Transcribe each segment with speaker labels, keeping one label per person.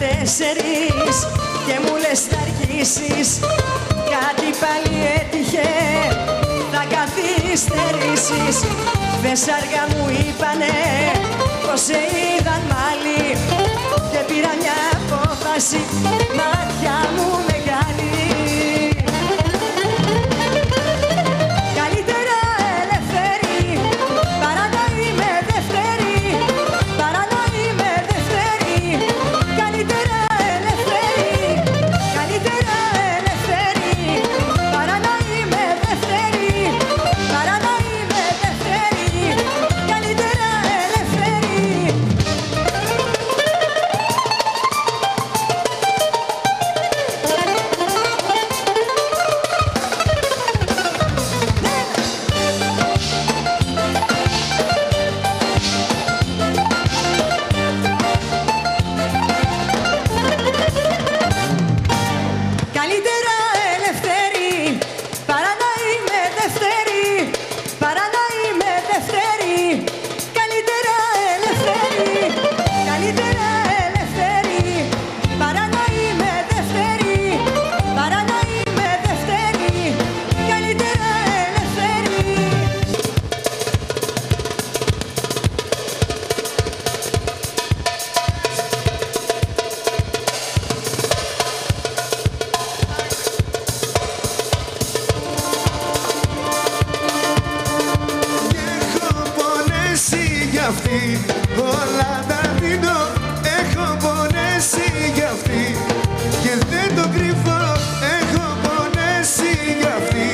Speaker 1: 4 και μου λες θα αρχίσεις. Κάτι πάλι έτυχε, θα καθυστερήσεις. Χθες αργά μου είπανε πως σε είδαν μάλι και πήρα μια απόφαση, μάτια μου μεγάλη. Καλύτερα ελευθερή παρά να είμαι δεύτερη, παρά να είμαι δεύτερη. Καλύτερα ελευθερή, καλύτερα ελευθερή παρά να είμαι δεύτερη, παρά να είμαι δεύτερη. Καλύτερα ελευθερή. Καλύτερα ελευθερή παρά να είμαι δεύτερη, παρά να είμαι δεύτερη. Καλύτερα ελευθερή, καλύτερα ελευθερή παρά να είμαι δεύτερη, παρά να είμαι δεύτερη. Καλύτερα ελευθερή.
Speaker 2: Έχω πονέσει γι' αυτή, όλα τα δίνω. Έχω πονέσει γι' αυτή και δεν το κρύβω. Έχω πονέσει γι' αυτή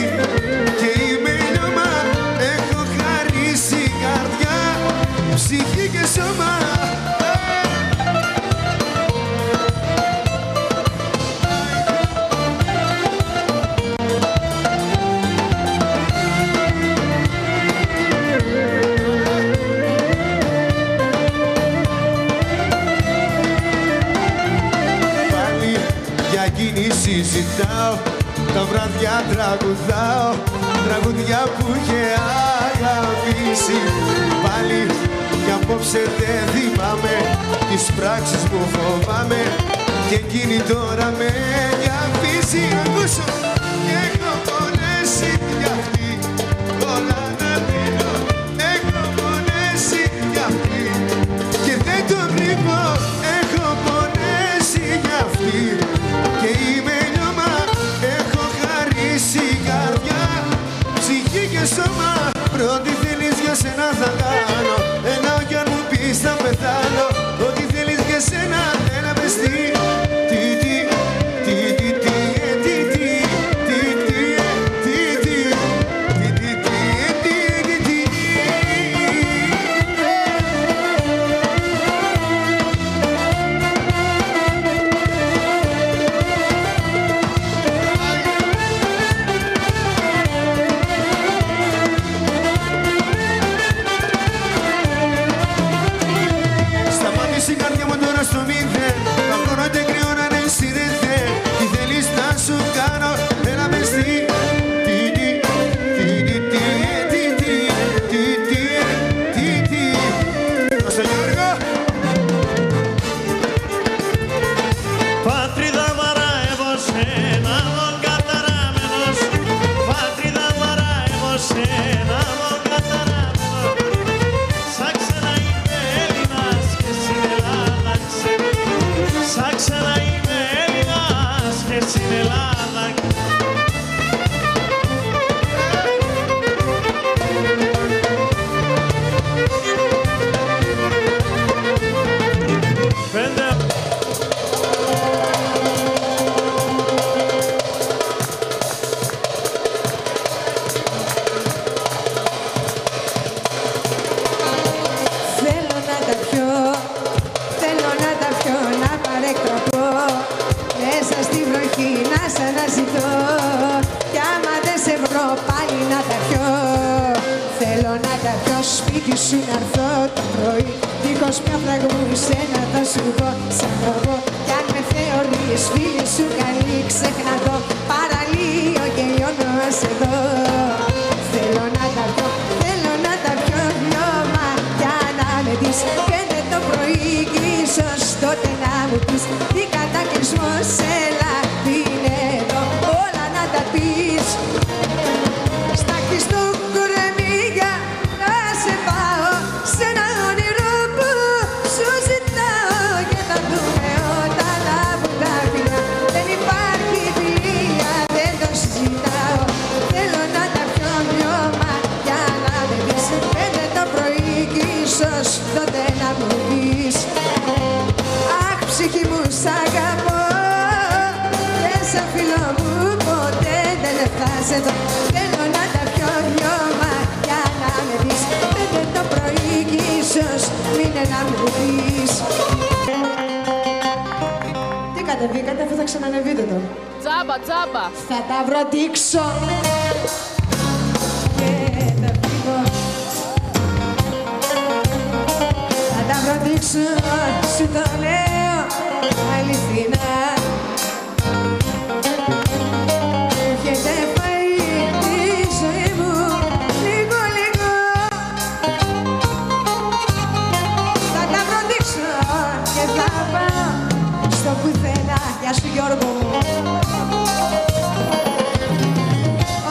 Speaker 2: και είμαι λιώμα. Έχω χαρίσει καρδιά, ψυχή και σώμα. Πάλι για εκείνη συζητάω, τα βράδια τραγουδάω, τραγουδιά που είχε αγαπήσει. Πάλι κι απόψε δεν θυμάμαι, τις πράξεις μου φοβάμαι και εκείνη τώρα με έχει αφήσει. Ακούσω, έχω πονέσει γι' αυτή, όλα να δίνω. Έχω πονέσει γι' αυτή και δεν το κρύβω. Έχω πονέσει γι' αυτή και είμαι λιώμα. Έχω χαρίσει καρδιά, ψυχή και σώμα. Ό,τι θέλεις για σένα θα κάνω, ενώ κι αν μου πεις θα πεθάνω. Ό,τι θέλεις για σένα, έλα μες τι. Σταμάτησε η καρδιά μου τώρα στο μηδέν, παγώνω και κρύο να είναι σιρετέν. Τι θέλεις να σου κάνω, έλα μες τι. Δώσε Γιώργο.
Speaker 3: Πατρίδα βαρά σένα, τον καταραμένος. Πατρίδα βαρά σένα, τον καταραμένος. Σαν ξένα είμαι Έλληνας και στην Ελλάδα ξέρω. Σαν ξένα είμαι Έλληνας και στην Ελλάδα. Πέντε.
Speaker 1: Θέλω να τα πιω, θέλω να τα πιω, να παρεκτραπώ. Μέσα στη βροχή να σ' αναζητώ. Κι άμα δεν σε βρω πάλι να τα πιω. Θέλω να τα πιω, σπίτι σου να έρθω το πρωί. Δίχως μια φραγμού σένα θα σου πω. Σαν εγώ κι αν με θεωρείς φίλη σου καλή, ξέχνα το παραλίο και λιώνω ας εδώ. Θέλω να τα πιω, θέλω να τα πιω δυο μάτια να με δεις. Και το πρωί κι ίσως τότε να μου πεις τι κατακλυσμός, έλα είναι εδώ όλα να τα πεις. Στα Χριστούγεννα να σε πάω σε ένα όνειρο που σου ζητάω και θα δούμε όταν λάβουν τα φιλιά. Δεν υπάρχει φιλία, δεν το συζητάω. Θέλω να τα πιω λιώμα για να με δεις. Πέντε το πρωί κι ίσως τότε να μου πεις αχ ψυχή μου σ' αγαπώ και σαν φίλο μου ποτέ δεν έφτασε εδώ. Θέλω να τα πιω λιώμα για να με δεις. Πέντε το πρωί κι ίσως μείνε να μου πεις. Τι κατεβήκατε αφού θα ξανανεβείτε το.
Speaker 4: Τζάμπα, τζάμπα.
Speaker 1: Θα τα βροντίξω και θα φύγω. Θα τα βροντίξω, σου το λέω αληθινά. Έχετε φάει τη ζωή μου λίγο λίγο. Θα τα βροντίξω και θα πάω στο πουθενά. Γεια σου Γιώργο μου.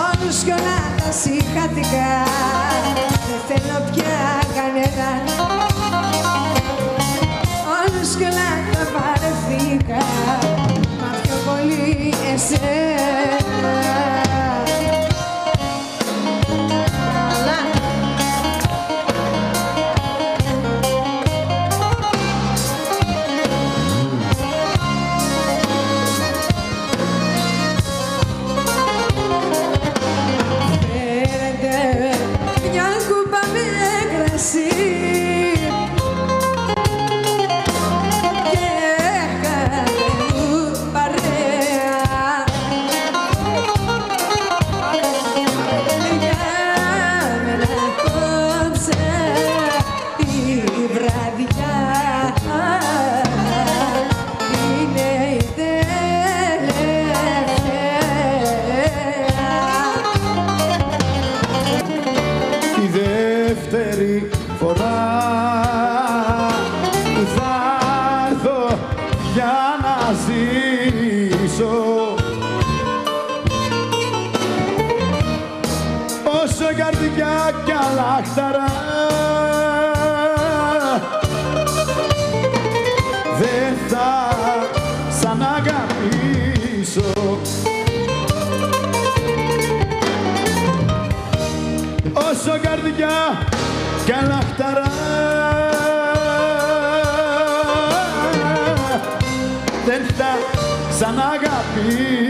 Speaker 1: Όλους κι όλα τα συγχατικά, δεν θέλω πια κανέναν. Όλους κι όλα τα παρεθήκα, μα πιο πολύ εσένα.
Speaker 2: Όσο καρδιά κι αλάχταρα δεν θα σαν αγαπήσω. Όσο καρδιά κι αλάχταρα δεν θα σαν αγαπήσω.